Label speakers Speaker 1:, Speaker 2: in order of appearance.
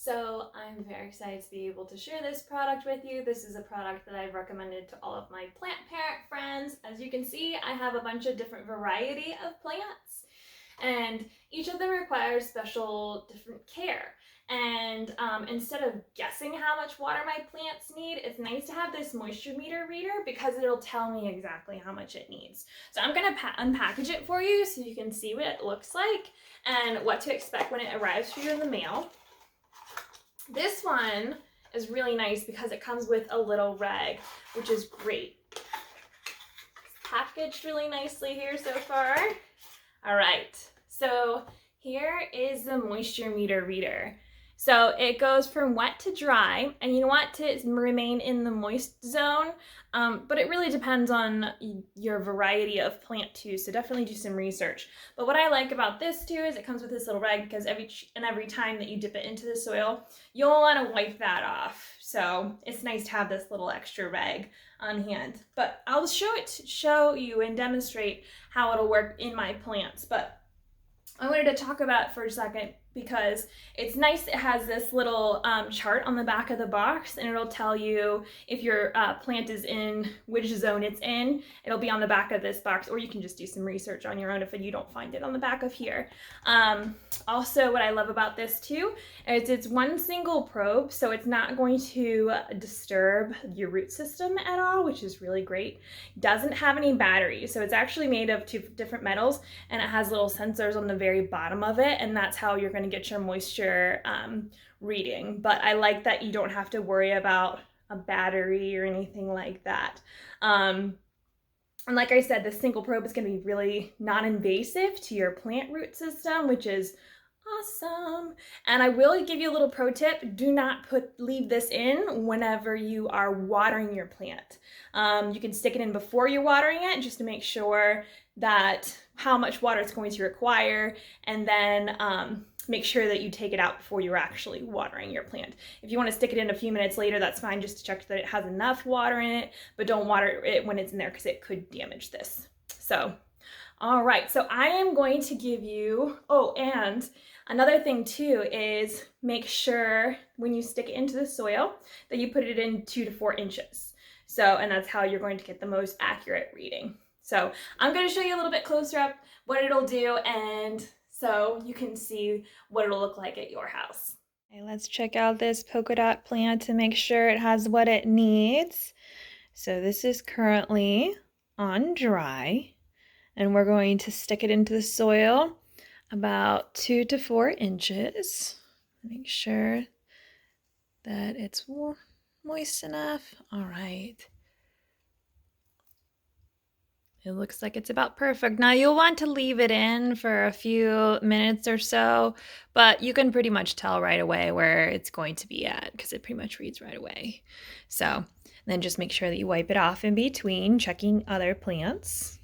Speaker 1: So I'm very excited to be able to share this product with you. This is a product that I've recommended to all of my plant parent friends. As you can see, I have a bunch of different variety of plants, and each of them requires special different care. And instead of guessing how much water my plants need, it's nice to have this moisture meter reader because it'll tell me exactly how much it needs. So I'm gonna unpackage it for you so you can see what it looks like and what to expect when it arrives for you in the mail. This one is really nice because it comes with a little rag, which is great. It's packaged really nicely here so far. All right, so here is the moisture meter reader. So it goes from wet to dry, and you want to remain in the moist zone, but it really depends on your variety of plant too, so definitely do some research. But what I like about this too is it comes with this little rag because every time that you dip it into the soil, you'll want to wipe that off. So it's nice to have this little extra rag on hand. But I'll show you and demonstrate how it'll work in my plants. But I wanted to talk about it for a second because it's nice. It has this little chart on the back of the box, and it'll tell you if your plant is in which zone it's in. It'll be on the back of this box, or you can just do some research on your own if you don't find it on the back of here. Also, what I love about this too is it's one single probe, so it's not going to disturb your root system at all, which is really great. It doesn't have any batteries, so it's actually made of two different metals, and it has little sensors on the very bottom of it, and that's how you're going to get your moisture reading. But I like that you don't have to worry about a battery or anything like that. And like I said, this single probe is going to be really non-invasive to your plant root system, which is awesome. And I will give you a little pro tip. Do not leave this in whenever you are watering your plant. You can stick it in before you're watering it just to make sure that how much water it's going to require, and then make sure that you take it out before you're actually watering your plant. If you want to stick it in a few minutes later, that's fine, just to check that it has enough water in it, but don't water it when it's in there because it could damage this. So, all right, so I am going to give you, oh, and another thing too is make sure when you stick it into the soil that you put it in 2 to 4 inches. So, and that's how you're going to get the most accurate reading. So I'm going to show you a little bit closer up what it'll do, and so you can see what it'll look like at your house. Okay, let's check out this polka dot plant to make sure it has what it needs. So this is currently on dry, and we're going to stick it into the soil about 2 to 4 inches. Make sure that it's moist enough. All right. It looks like it's about perfect. Now you'll want to leave it in for a few minutes or so, but you can pretty much tell right away where it's going to be at because it pretty much reads right away. So then just make sure that you wipe it off in between, checking other plants.